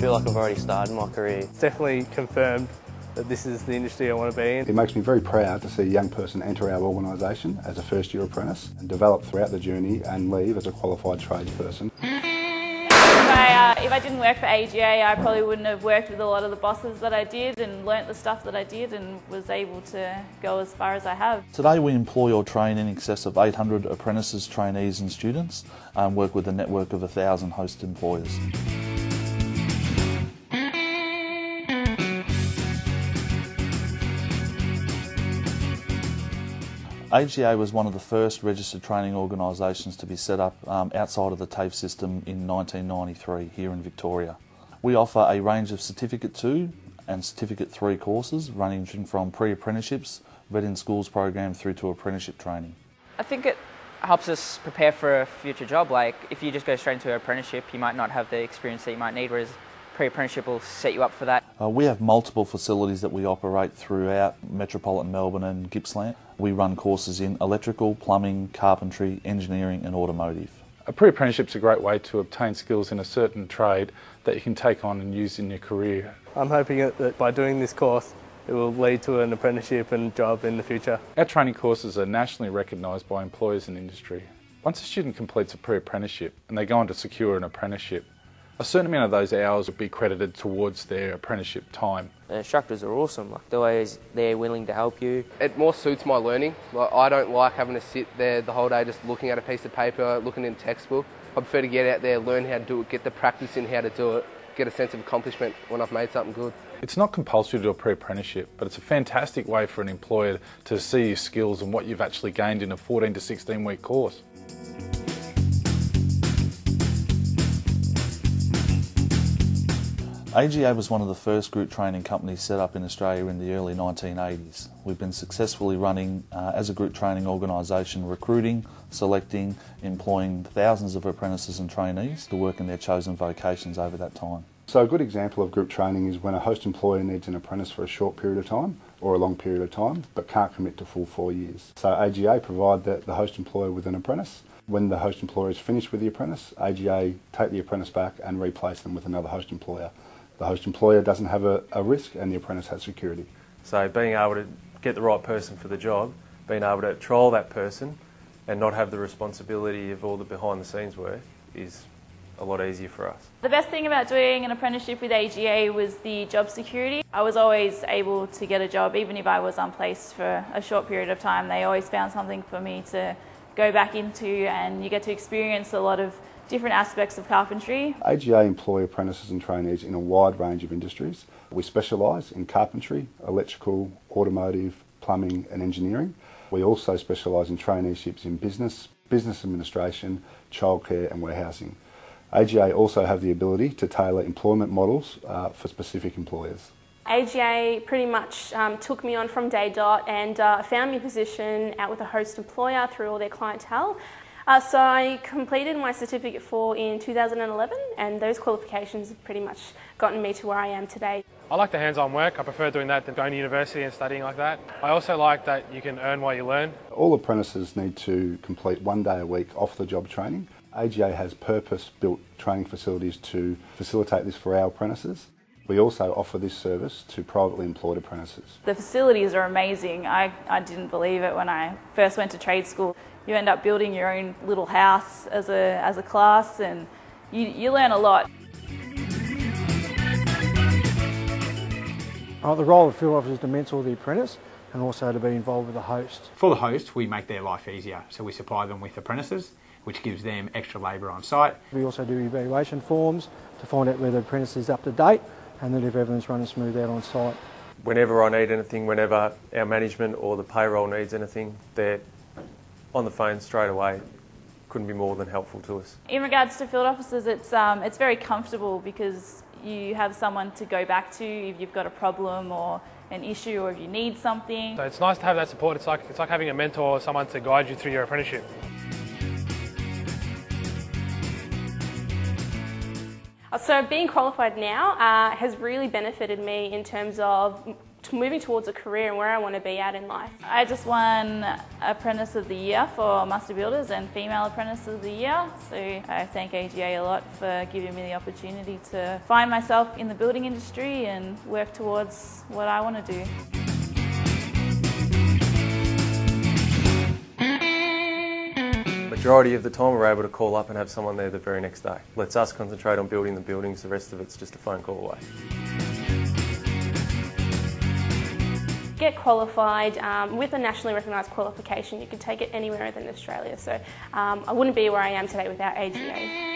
feel like I've already started my career. It's definitely confirmed that this is the industry I want to be in. It makes me very proud to see a young person enter our organisation as a first-year apprentice and develop throughout the journey and leave as a qualified tradesperson. If I didn't work for AGA, I probably wouldn't have worked with a lot of the bosses that I did and learnt the stuff that I did and was able to go as far as I have. Today we employ or train in excess of 800 apprentices, trainees and students and work with a network of 1,000 host employers. AGA was one of the first registered training organisations to be set up outside of the TAFE system in 1993 here in Victoria. We offer a range of Certificate 2 and Certificate 3 courses ranging from pre-apprenticeships, vet in schools program through to apprenticeship training. I think it helps us prepare for a future job. Like if you just go straight into an apprenticeship, you might not have the experience that you might need, whereas pre-apprenticeship will set you up for that. We have multiple facilities that we operate throughout metropolitan Melbourne and Gippsland. We run courses in electrical, plumbing, carpentry, engineering and automotive. A pre-apprenticeship's a great way to obtain skills in a certain trade that you can take on and use in your career. I'm hoping that by doing this course it will lead to an apprenticeship and job in the future. Our training courses are nationally recognised by employers and industry. Once a student completes a pre-apprenticeship and they go on to secure an apprenticeship, a certain amount of those hours will be credited towards their apprenticeship time. The instructors are awesome, like they're willing to help you. It more suits my learning. Like, I don't like having to sit there the whole day just looking at a piece of paper, looking in a textbook. I prefer to get out there, learn how to do it, get the practice in how to do it, get a sense of accomplishment when I've made something good. It's not compulsory to do a pre-apprenticeship, but it's a fantastic way for an employer to see your skills and what you've actually gained in a 14 to 16 week course. AGA was one of the first group training companies set up in Australia in the early 1980s. We've been successfully running as a group training organisation, recruiting, selecting, employing thousands of apprentices and trainees to work in their chosen vocations over that time. So a good example of group training is when a host employer needs an apprentice for a short period of time or a long period of time but can't commit to full 4 years. So AGA provide the host employer with an apprentice. When the host employer is finished with the apprentice, AGA take the apprentice back and replace them with another host employer. The host employer doesn't have a risk and the apprentice has security. So being able to get the right person for the job, being able to trial that person and not have the responsibility of all the behind the scenes work is a lot easier for us. The best thing about doing an apprenticeship with AGA was the job security. I was always able to get a job even if I was unplaced for a short period of time. They always found something for me to go back into and you get to experience a lot of different aspects of carpentry. AGA employ apprentices and trainees in a wide range of industries. We specialise in carpentry, electrical, automotive, plumbing and engineering. We also specialise in traineeships in business, business administration, childcare and warehousing. AGA also have the ability to tailor employment models for specific employers. AGA pretty much took me on from day dot and found me a position out with a host employer through all their clientele. So I completed my Certificate 4 in 2011 and those qualifications have pretty much gotten me to where I am today. I like the hands-on work. I prefer doing that than going to university and studying like that. I also like that you can earn while you learn. All apprentices need to complete 1 day a week off-the-job training. AGA has purpose-built training facilities to facilitate this for our apprentices. We also offer this service to privately employed apprentices. The facilities are amazing. I didn't believe it when I first went to trade school. You end up building your own little house as a class and you learn a lot. The role of field officer is to mentor the apprentice and also to be involved with the host. For the host, we make their life easier, so we supply them with apprentices, which gives them extra labour on site. We also do evaluation forms to find out whether the apprentice is up to date and that if everything's running smooth out on site. Whenever I need anything, whenever our management or the payroll needs anything, they're on the phone straight away. Couldn't be more than helpful to us. In regards to field officers, it's very comfortable because you have someone to go back to if you've got a problem or an issue or if you need something. So it's nice to have that support. It's like having a mentor or someone to guide you through your apprenticeship. So being qualified now has really benefited me in terms of moving towards a career and where I want to be at in life. I just won Apprentice of the Year for Master Builders and Female Apprentice of the Year, so I thank AGA a lot for giving me the opportunity to find myself in the building industry and work towards what I want to do. Majority of the time we're able to call up and have someone there the very next day. Lets us concentrate on building the buildings, the rest of it's just a phone call away. Get qualified with a nationally recognised qualification. You can take it anywhere within Australia, so I wouldn't be where I am today without AGA.